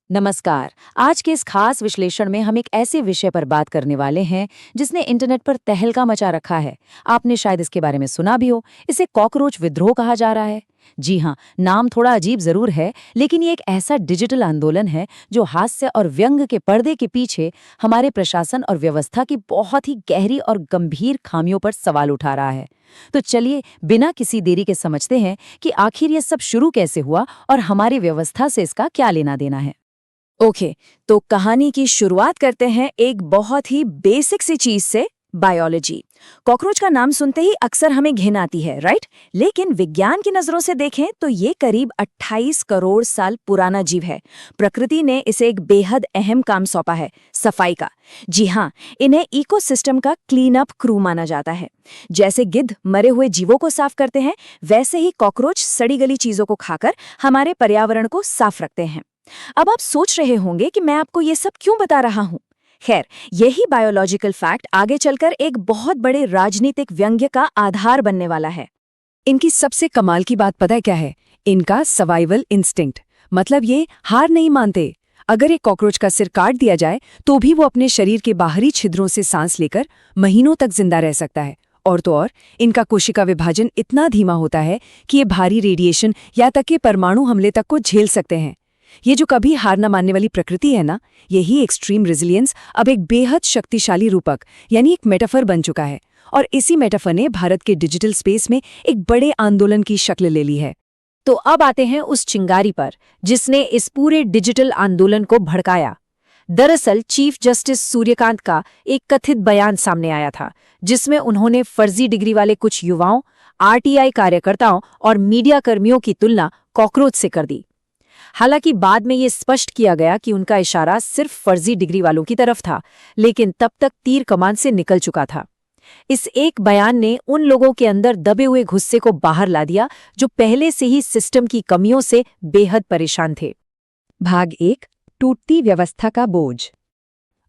नमस्कार। आज के इस खास विश्लेषण में हम एक ऐसे विषय पर बात करने वाले हैं जिसने इंटरनेट पर तहलका मचा रखा है। आपने शायद इसके बारे में सुना भी हो। इसे कॉकरोच विद्रोह कहा जा रहा है। जी हाँ, नाम थोड़ा अजीब जरूर है, लेकिन ये एक ऐसा डिजिटल आंदोलन है जो हास्य और व्यंग के पर्दे के पीछे हमारे प्रशासन और व्यवस्था की बहुत ही गहरी और गंभीर खामियों पर सवाल उठा रहा है। तो चलिए बिना किसी देरी के समझते हैं कि आखिर ये सब शुरू कैसे हुआ और हमारी व्यवस्था से इसका क्या लेना देना है। तो कहानी की शुरुआत करते हैं एक बहुत ही बेसिक सी चीज से, बायोलॉजी। कॉकरोच का नाम सुनते ही अक्सर हमें घिन आती है, राइट? लेकिन विज्ञान की नजरों से देखें तो ये करीब 28 करोड़ साल पुराना जीव है। प्रकृति ने इसे एक बेहद अहम काम सौंपा है, सफाई का। जी हाँ, इन्हें इकोसिस्टम का क्लीन अप क्रू माना जाता है। जैसे गिद्ध मरे हुए जीवों को साफ करते हैं, वैसे ही कॉकरोच सड़ी गली चीजों को खाकर हमारे पर्यावरण को साफ रखते हैं। अब आप सोच रहे होंगे कि मैं आपको ये सब क्यों बता रहा हूँ। खैर, यही बायोलॉजिकल फैक्ट आगे चलकर एक बहुत बड़े राजनीतिक व्यंग्य का आधार बनने वाला है। इनकी सबसे कमाल की बात पता है क्या है? इनका सर्वाइवल इंस्टिंक्ट। मतलब ये हार नहीं मानते। अगर एक कॉकरोच का सिर काट दिया जाए तो भी वो अपने शरीर के बाहरी छिद्रों से सांस लेकर महीनों तक जिंदा रह सकता है। और तो और, इनका कोशिका विभाजन इतना धीमा होता है कि ये भारी रेडिएशन या तक के परमाणु हमले तक को झेल सकते हैं। ये जो कभी हार न मानने वाली प्रकृति है ना, यही एक्सट्रीम रेजिलियंस अब एक बेहद शक्तिशाली रूपक यानी एक मेटाफर बन चुका है। और इसी मेटाफर ने भारत के डिजिटल स्पेस में एक बड़े आंदोलन की शक्ल ले ली है। तो अब आते हैं उस चिंगारी पर जिसने इस पूरे डिजिटल आंदोलन को भड़काया। दरअसल चीफ जस्टिस सूर्यकांत का एक कथित बयान सामने आया था, जिसमें उन्होंने फर्जी डिग्री वाले कुछ युवाओं, आरटीआई कार्यकर्ताओं और मीडिया कर्मियों की तुलना कॉकरोच से कर दी। हालांकि बाद में ये स्पष्ट किया गया कि उनका इशारा सिर्फ फर्जी डिग्री वालों की तरफ था, लेकिन तब तक तीर कमान से निकल चुका था। इस एक बयान ने उन लोगों के अंदर दबे हुए गुस्से को बाहर ला दिया जो पहले से ही सिस्टम की कमियों से बेहद परेशान थे। भाग 1, टूटती व्यवस्था का बोझ।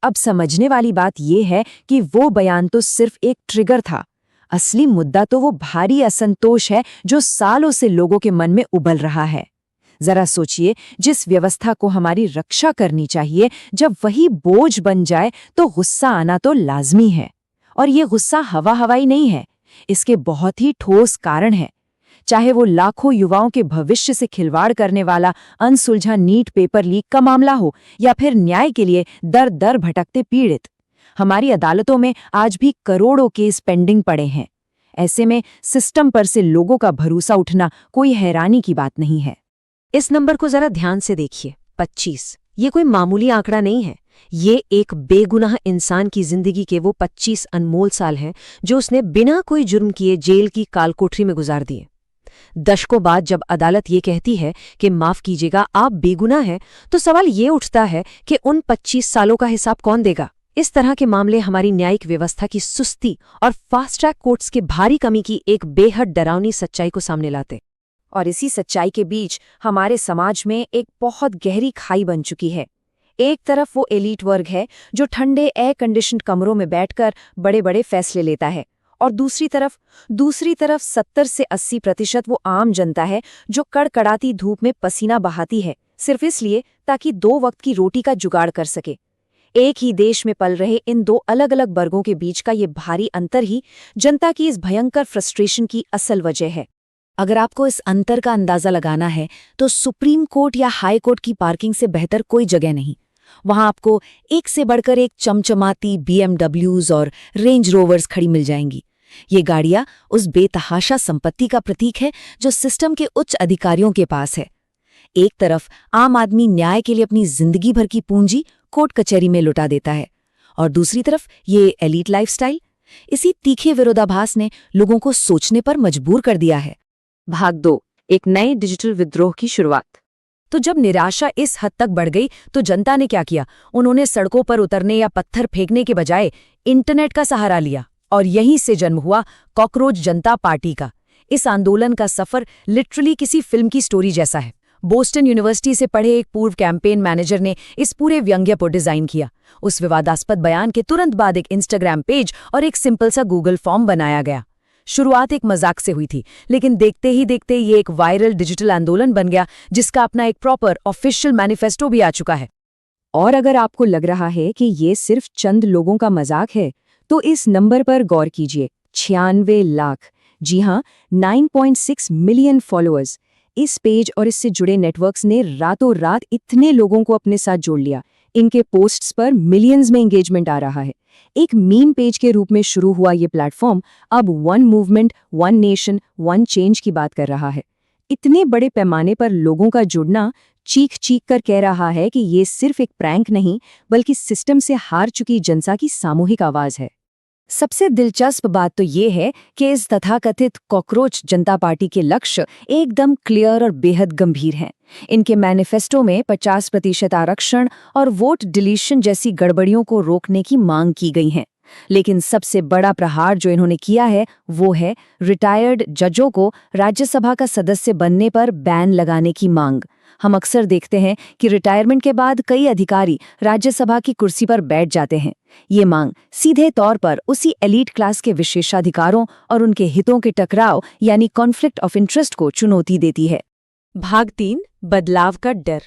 अब समझने वाली बात यह है कि वो बयान तो सिर्फ एक ट्रिगर था। असली मुद्दा तो वो भारी असंतोष है जो सालों से लोगों के मन में उबल रहा है। जरा सोचिए, जिस व्यवस्था को हमारी रक्षा करनी चाहिए, जब वही बोझ बन जाए तो गुस्सा आना तो लाजमी है। और ये गुस्सा हवा हवाई नहीं है, इसके बहुत ही ठोस कारण है। चाहे वो लाखों युवाओं के भविष्य से खिलवाड़ करने वाला अनसुलझा नीट पेपर लीक का मामला हो, या फिर न्याय के लिए दर दर भटकते पीड़ित। हमारी अदालतों में आज भी करोड़ों केस पेंडिंग पड़े हैं। ऐसे में सिस्टम पर से लोगों का भरोसा उठना कोई हैरानी की बात नहीं है। इस नंबर को जरा ध्यान से देखिए, 25। ये कोई मामूली आंकड़ा नहीं है। ये एक बेगुनाह इंसान की जिंदगी के वो 25 अनमोल साल हैं जो उसने बिना कोई जुर्म किए जेल की कालकोठरी में गुजार दिए। दशकों बाद जब अदालत ये कहती है कि माफ कीजिएगा, आप बेगुनाह हैं, तो सवाल ये उठता है कि उन 25 सालों का हिसाब कौन देगा? इस तरह के मामले हमारी न्यायिक व्यवस्था की सुस्ती और फास्ट ट्रैक कोर्ट्स के भारी कमी की एक बेहद डरावनी सच्चाई को सामने लाते। और इसी सच्चाई के बीच हमारे समाज में एक बहुत गहरी खाई बन चुकी है। एक तरफ वो एलीट वर्ग है जो ठंडे एयर कंडीशन्ड कमरों में बैठकर बड़े बड़े फैसले लेता है, और दूसरी तरफ 70 से 80% वो आम जनता है जो कड़कड़ाती धूप में पसीना बहाती है, सिर्फ इसलिए ताकि 2 वक्त की रोटी का जुगाड़ कर सके। एक ही देश में पल रहे इन 2 अलग अलग वर्गों के बीच का ये भारी अंतर ही जनता की इस भयंकर फ्रस्ट्रेशन की असल वजह है। अगर आपको इस अंतर का अंदाजा लगाना है तो सुप्रीम कोर्ट या हाई कोर्ट की पार्किंग से बेहतर कोई जगह नहीं। वहां आपको एक से बढ़कर एक चमचमाती BMWs और रेंज रोवर्स खड़ी मिल जाएंगी। ये गाड़ियां उस बेतहाशा संपत्ति का प्रतीक है जो सिस्टम के उच्च अधिकारियों के पास है। एक तरफ आम आदमी न्याय के लिए अपनी जिंदगी भर की पूंजी कोर्ट कचहरी में लुटा देता है, और दूसरी तरफ ये एलीट लाइफस्टाइल। इसी तीखे विरोधाभास ने लोगों को सोचने पर मजबूर कर दिया है। भाग 2, एक नए डिजिटल विद्रोह की शुरुआत। तो जब निराशा इस हद तक बढ़ गई तो जनता ने क्या किया? उन्होंने सड़कों पर उतरने या पत्थर फेंकने के बजाय इंटरनेट का सहारा लिया, और यहीं से जन्म हुआ कॉकरोच जनता पार्टी का। इस आंदोलन का सफर लिटरली किसी फिल्म की स्टोरी जैसा है। बोस्टन यूनिवर्सिटी से पढ़े एक पूर्व कैंपेन मैनेजर ने इस पूरे व्यंग्य को डिजाइन किया। उस विवादास्पद बयान के तुरंत बाद एक इंस्टाग्राम पेज और एक सिंपल सा गूगल फॉर्म बनाया गया। शुरुआत एक मजाक से हुई थी, लेकिन देखते ही देखते ये एक वायरल डिजिटल आंदोलन बन गया जिसका अपना एक प्रॉपर ऑफिशियल मैनिफेस्टो भी आ चुका है। और अगर आपको लग रहा है कि ये सिर्फ चंद लोगों का मजाक है, तो इस नंबर पर गौर कीजिए, 96 लाख, जी हाँ, 9.6 मिलियन फॉलोअर्स। इस पेज और इससे जुड़े नेटवर्क्स ने रातों रात इतने लोगों को अपने साथ जोड़ लिया। इनके पोस्ट्स पर मिलियंस में एंगेजमेंट आ रहा है। एक मीम पेज के रूप में शुरू हुआ ये प्लेटफॉर्म अब one movement, one nation, one change की बात कर रहा है। इतने बड़े पैमाने पर लोगों का जुड़ना चीख चीख कर कह रहा है कि ये सिर्फ एक प्रैंक नहीं, बल्कि सिस्टम से हार चुकी जनता की सामूहिक आवाज है। सबसे दिलचस्प बात तो ये है कि इस तथाकथित कॉकरोच जनता पार्टी के लक्ष्य एकदम क्लियर और बेहद गंभीर हैं। इनके मैनिफेस्टो में 50% आरक्षण और वोट डिलीशन जैसी गड़बड़ियों को रोकने की मांग की गई है। लेकिन सबसे बड़ा प्रहार जो इन्होंने किया है वो है रिटायर्ड जजों को राज्यसभा का सदस्य बनने पर बैन लगाने की मांग। हम अक्सर देखते हैं कि रिटायरमेंट के बाद कई अधिकारी राज्यसभा की कुर्सी पर बैठ जाते हैं। ये मांग सीधे तौर पर उसी एलीट क्लास के विशेषाधिकारों और उनके हितों के टकराव यानी कॉन्फ्लिक्ट ऑफ इंटरेस्ट को चुनौती देती है। भाग 3, बदलाव का डर।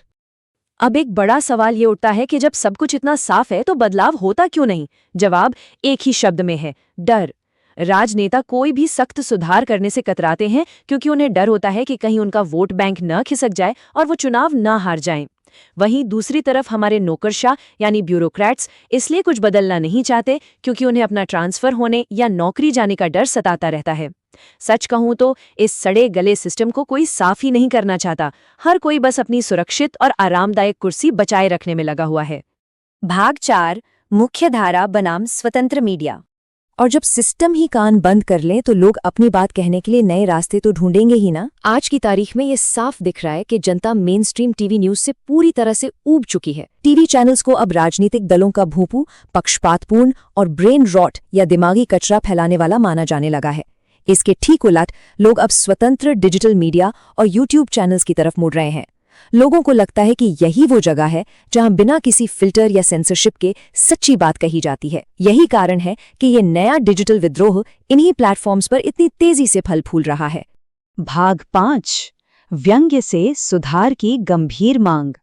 अब एक बड़ा सवाल ये उठता है कि जब सब कुछ इतना साफ है तो बदलाव होता क्यों नहीं? जवाब एक ही शब्द में है, डर। राजनेता कोई भी सख्त सुधार करने से कतराते हैं क्योंकि उन्हें डर होता है कि कहीं उनका वोट बैंक न खिसक जाए और वो चुनाव न हार जाएं। वहीं दूसरी तरफ हमारे नौकरशाह यानी ब्यूरोक्रेट्स इसलिए कुछ बदलना नहीं चाहते क्योंकि उन्हें अपना ट्रांसफर होने या नौकरी जाने का डर सताता रहता है। सच कहूं तो इस सड़े गले सिस्टम को कोई साफ ही नहीं करना चाहता। हर कोई बस अपनी सुरक्षित और आरामदायक कुर्सी बचाए रखने में लगा हुआ है। भाग 4, मुख्यधारा बनाम स्वतंत्र मीडिया। और जब सिस्टम ही कान बंद कर ले तो लोग अपनी बात कहने के लिए नए रास्ते तो ढूंढेंगे ही ना। आज की तारीख में ये साफ दिख रहा है कि जनता मेन स्ट्रीम टीवी न्यूज से पूरी तरह से ऊब चुकी है। टीवी चैनल्स को अब राजनीतिक दलों का भूपू, पक्षपातपूर्ण और ब्रेन रॉट या दिमागी कचरा फैलाने वाला माना जाने लगा है। इसके ठीक उलट लोग अब स्वतंत्र डिजिटल मीडिया और यूट्यूब चैनल्स की तरफ मुड़ रहे हैं। लोगों को लगता है कि यही वो जगह है जहां बिना किसी फिल्टर या सेंसरशिप के सच्ची बात कही जाती है। यही कारण है कि ये नया डिजिटल विद्रोह इन्हीं प्लेटफॉर्म्स पर इतनी तेजी से फल फूल रहा है। भाग 5, व्यंग्य से सुधार की गंभीर मांग।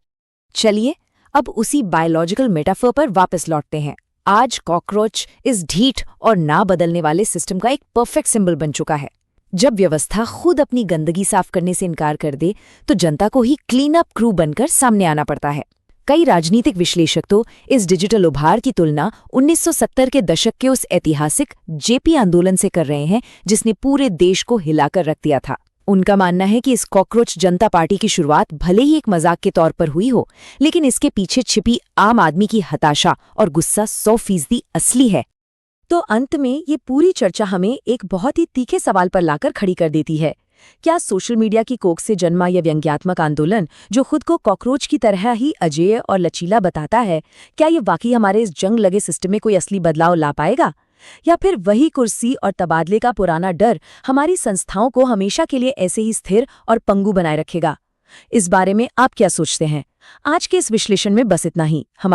चलिए अब उसी बायोलॉजिकल मेटाफर पर वापस लौटते हैं। आज कॉकरोच इस ढीठ और ना बदलने वाले सिस्टम का एक परफेक्ट सिंबल बन चुका है। जब व्यवस्था खुद अपनी गंदगी साफ करने से इनकार कर दे तो जनता को ही क्लीन अप क्रू बनकर सामने आना पड़ता है। कई राजनीतिक विश्लेषक तो इस डिजिटल उभार की तुलना 1970 के दशक के उस ऐतिहासिक जेपी आंदोलन से कर रहे हैं जिसने पूरे देश को हिलाकर रख दिया था। उनका मानना है कि इस कॉकरोच जनता पार्टी की शुरुआत भले ही एक मजाक के तौर पर हुई हो, लेकिन इसके पीछे छिपी आम आदमी की हताशा और गुस्सा 100% असली है। तो अंत में ये पूरी चर्चा हमें एक बहुत ही तीखे सवाल पर लाकर खड़ी कर देती है। क्या सोशल मीडिया की कोख से जन्मा यह व्यंग्यात्मक आंदोलन, जो खुद को कॉकरोच की तरह ही अजेय और लचीला बताता है, क्या ये वाकई हमारे इस जंग लगे सिस्टम में कोई असली बदलाव ला पाएगा? या फिर वही कुर्सी और तबादले का पुराना डर हमारी संस्थाओं को हमेशा के लिए ऐसे ही स्थिर और पंगु बनाए रखेगा? इस बारे में आप क्या सोचते हैं? आज के इस विश्लेषण में बस इतना ही।